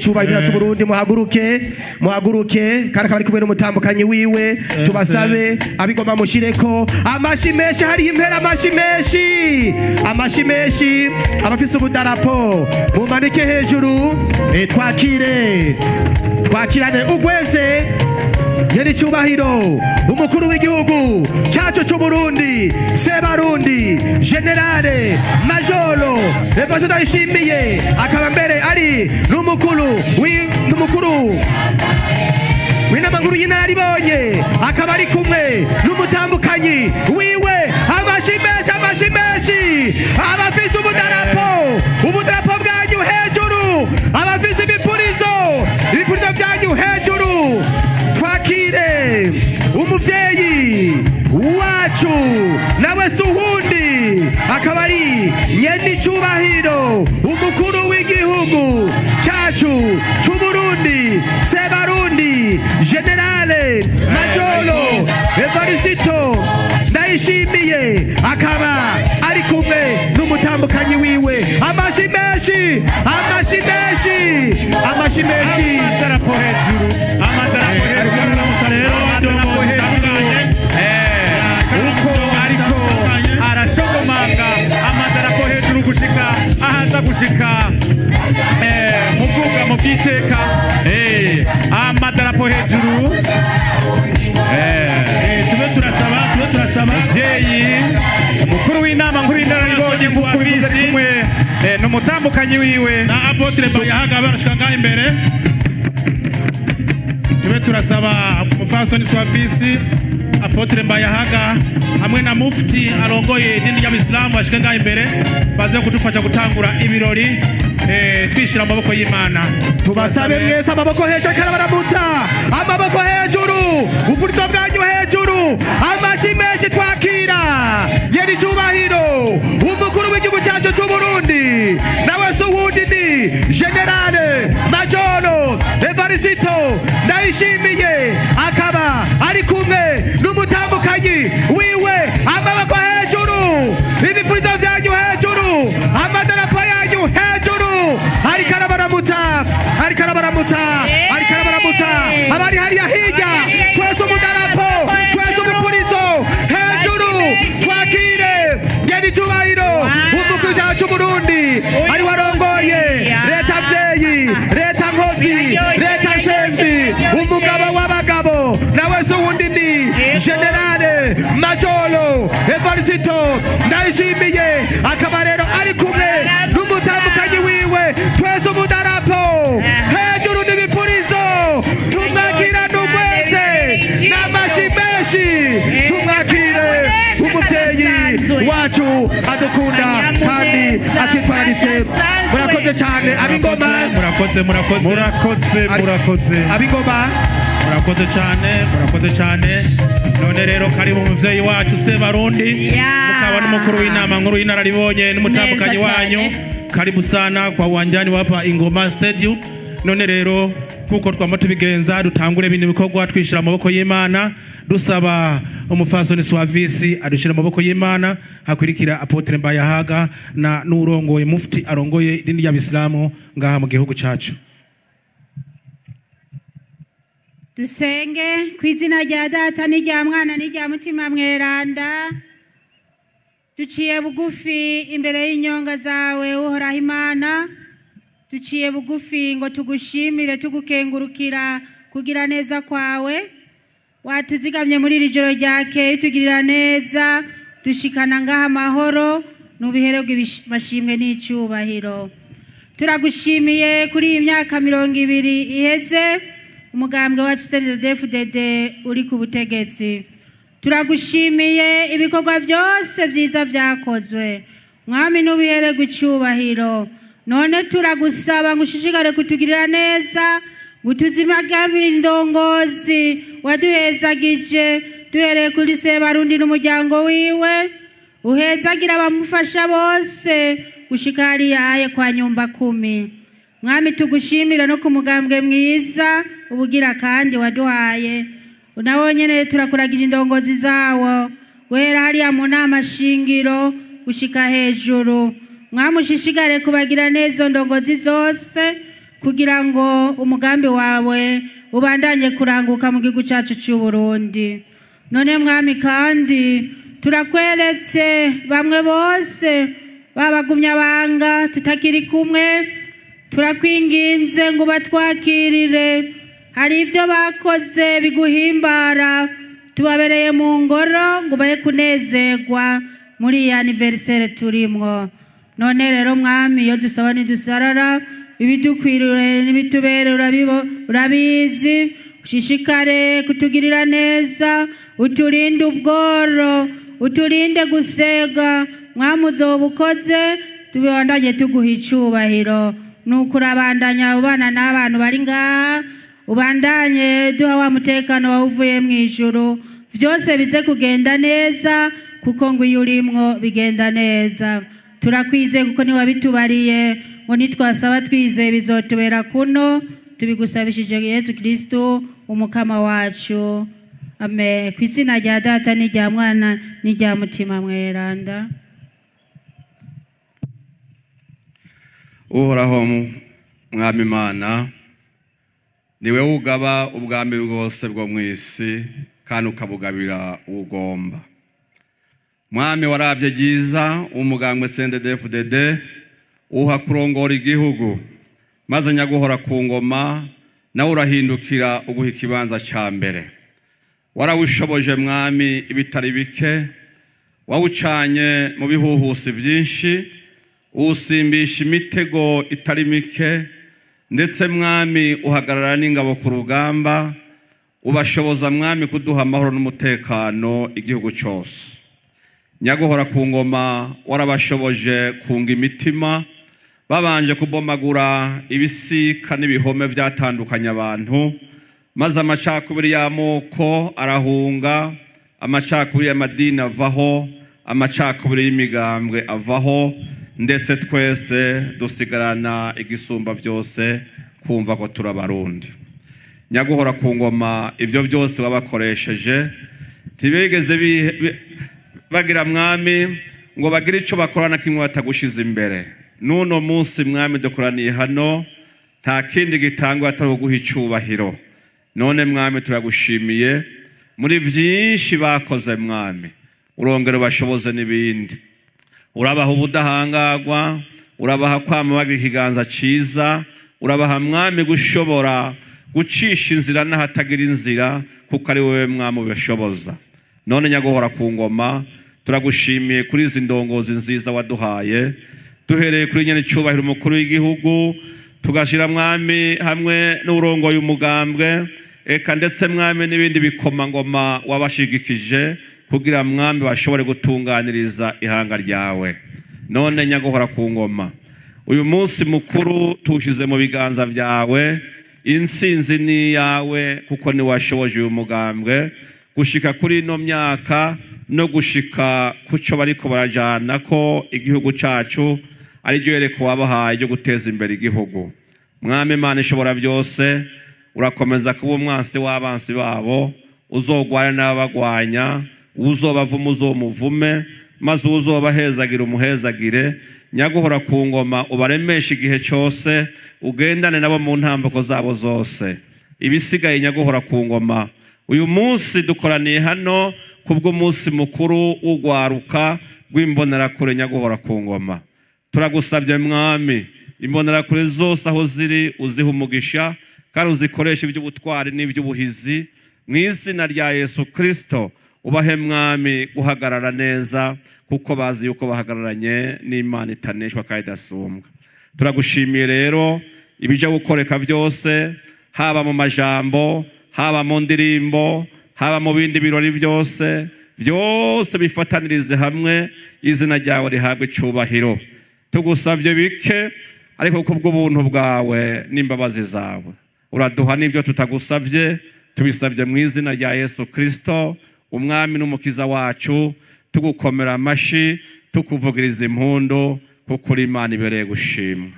cyubahiro cyacu Burundi muhaguruke kandi akaba ari kumwe n'umutambukanyi wiwe tubasabe abigomba mushireko amashi menshi hari impera amashi menshi abafise ubudarapo mumanike hejuru twakirane ugweze yeri cyubahiro umukuru w'igihugu cyacu cy'u Burundi Sebarundi Generale Majoro Evariste Ndayishimiye akaba mbere ari n'umukuru w'inama nkuru y'inararibonye akaba ari kumwe n'umutambukanyi wiwe amashi menshi abafise ubudarapo bwanyu hejuru abafise ibipurizo byanyu hejuru twakire umuvyeyi wacu nawe suhundi akaba ari nyeni cyubahiro umukuru w'igihugu cyacu cy'u Burundi Sebarundi Generale Majoro Evariste Ndayishimiye akaba ari kumwe n'umutambukanyi wiwe amashi menshi amadarapo hejuru uko ariko arashogomanga amadarapo hejuru gushika ahaza gushika mu bwugamo bw'iteka amadarapo hejuru tube turasaba muvyeyi umukuru w'inama nkuru y'inararibonye kumwe n'umutambukanyi wiwe na Apotre Mbayahaga barashika ngaho imbere tube turasaba umufasoni Swavisi Apotre Mbayahaga hamwe na mufti arongoye idini y'Abisilamu bashika ngaho imbere baze kudufasha gutangura ibirori twishira amaboko y'Imana tubasabe mwese amaboko hejuru karabaramutsa amaboko hejuru uburizo bwanyu hejuru amashi menshi twakira yeri cyubahiro umukuru w'igihugu cyacu cy'u Burundi nawe suhundi ni Generale Majoro Evariste Ndayishimiye akaba ari kumwe n'umutambukanyi wiwe amaboko hejuru ibipurizo byanyu hejuru amadarapo yanyu hejuru ariko arabaramutsa abari hariya hirya twese umudarapo twese umupurizo hejuru twakire ngeni cyubahiro umukuru cyacu Burundi ari warongoye leta vyeyi leta nkozi leta nsenzi umugabo w'abagabo nawe suhundi ni Generale Majoro Evariste Ndayishimiye akaba rero ari kumwe n'umutambukanyi wiwe twese umudarapo hejuru n'ibipurizo tumwakira n'ugweze n'amashi menshi tumwakire umuvyeyi wacu adukunda kandi atitwararitse murakoze cyane abingoma murakoze abingoma murakoze cyane none rero karibu umuvyeyi wacu Sebarundi mukaba n'umukuru w'inama nkuru y'inararibonye n'umutambukanyi wanyu karibu sana kwa uwanjani wapa Ingoma Stadium none rero nkuko twama tubigenza dutangure ibintu bikorwa twishira amaboko y'Imana dusaba umufasoni Swavisi adushira amaboko y'Imana hakurikira Apotre Mbayahaga na n'urongoye mufti arongoye idini y'Abisilamu ngaha mu gihugu cyacu dusenge kw'izina rya Data n'irya Mwana n'irya Mutima Mweranda duciye bugufi imbere y'inyonga zawe uhoraho Imana duciye bugufi ngo tugushimire tugukengurukira kugira neza kwawe watuzigamye muri iri joro ryakeye tugirira neza dushikana ngaha amahoro n'ubihererwe bashimwe n'icyubahiro turagushimiye kuri iyi myaka 20 iheze umugambwe wacu CNDD-FDD uri ku butegetsi turagushimiye ibikorwa byose byiza byakozwe mwami n'ubihererwe icyubahiro none turagusaba ngo ushishikare kutugirira neza gutuzimagamira indongozi waduhezagije duhereye kuri Sebarundi n'umuryango wiwe uhezagira abamufasha bose gushika hariya kwa nyumba 10 mwami tugushimira no ku mugambwe mwiza ubugira kandi waduhaye unabonyene turakuragije indongozi zawo wera hariya mu nama shingiro gushika hejuru mwamushishigare kubagira neza ndongozi zose kugira ngo umugambi wawe ubandanye kuranguka mu gihugu cyacu cy'u Burundi. None mwami kandi turakweretse bamwe bose babagumyabanga tutakiri kumwe, turakwinginze ngo batwakirire. Hari ivyo bakoze biguhimbara, tubabereye mu ngoro ngo baye kunezerwa muri iyi anniversaire turimwo. None rero mwami, iyo dusaba ntidusarara, ibidukwirire n'ibitubere urabizi. Ushishikare kutugirira neza, uturinde ubworo, uturinde gusega. Mwami uzobukoze, tubandanye tuguha icubahiro. Nuko urabandanya ubana n'abantu bari ngaha, ubandanye duha wa mutekano wawuvuye mu ijuru. Vyose bize kugenda neza, kuko ngo iyo urimwo bigenda neza. Turakwize kuko niwe wabitubariye, ngo nitwasaba twizeye bizotubera kuno. Tubigusabishije Yesu Kristo umukama wacu. Amen. Kw'izina rya Data n'irya Mwana n'irya Mutima Mweranda. Uhoraho mwami Imana, niwe ugaba ubwami bwose bwo mw'isi kandi ukabugabira ugomba. Mwami waravye ryiza umugambwe CNDD-FDD uha kurongora igihugu, maze nyaguhora ku ngoma nawe urahindukira uguha ikibanza ca mbere. Warawushoboje mwami ibitari bike, wawucanye mu bihuhusi vyinshi, usimbisha imitego itari mike, ndetse mwami uhagarara n'ingabo ku rugamba, ubashoboza mwami kuduha amahoro n'umutekano igihugu cyose. Nyaguhora ku ngoma warabashoboje kunga imitima, babanje kubomagura ibisika n'ibihome byatandukanya abantu, maze amacakubiri y'amoko arahunga, amacakubiri y'amadini avaho, amacakubiri y'imigambwe avaho, ndetse twese dusigarana igisumba byose kumva ko turabarundi. Nyaguhora ku ngoma ibyo byose wabakoresheje, ntibigeze bagira mwami ngo bagire ico bakorana kimwe batagushize imbere. Nuno munsi mwami dukoraniye hano, nta kindi gitangwa atari uguha icubahiro. None mwami turagushimiye muri vyinshi bakoze mwami, urongera bashoboze n'ibindi. Urabaha ubudahangagwa, urabaha kwama bagira ikiganza ciza, urabaha mwami gushobora gucisha inzira n'ahatagira inzira, kuko ari wewe mwami ubishoboza. None nyaguhora ku ngoma turagushimiye kuri izi ndongozi nziza waduhaye, duhereye kuri nyene icubahiro umukuru w'igihugu, tugashira mwami hamwe n'urongoye umugambwe, eka ndetse mwami n'ibindi bikomangoma wabashigikije kugira mwami bashobore gutunganiriza ihanga ryawe. None nyaguhora ku ngoma, uyu munsi mukuru tushize mu biganza byawe, intsinzi ni yawe kuko ni washoboje uyu mugambwe gushika kuri ino myaka no gushika kuco bariko barajana ko igihugu cacu ari ryo yereko wabahaye ryo guteza imbere igihugu. Mwami Imana ishobora byose, urakomeza kuba umwansi w'abansi babo, uzogwanya n'abagwanya, uzobavuma uzomuvume, maze uzobahezagira umuhezagire. Nyaguhora ku ngoma ubaremesha igihe cyose, ugendane nabo mu ntambako zabo zose. Ibisigaye nyaguhora ku ngoma, uyu munsi dukoraniye hano kubwo munsi mukuru w'ugwaruka rw'imbonerakure nyaguhora ku ngoma. Turagusabye mwami, imbonerakure zose aho ziri uziha umugisha, kandi uzikoresha iby'ubutwari n'iby'ubuhizi. Mu izina rya Yesu Kristo ubahe mwami guhagarara neza, kuko bazi yuko bahagararanye n'Imana itaneshwa kandi idasumbwa. Turagushimiye rero ibije gukoreka byose, haba mu majambo, haba mu ndirimbo, haba mu bindi birori byose, byose bifatanirize hamwe, izina ryawe rihabwe icubahiro. Tugusabye bike, ariko kubw'ubuntu bwawe n'imbabazi zawe uraduha n'ibyo tutagusabye, tubisabye mu izina rya Yesu Kristo umwami n'umukiza wacu. Tugukomera amashi, tukuvugiriza impundu, kuko uri Imana ibereye gushimwa.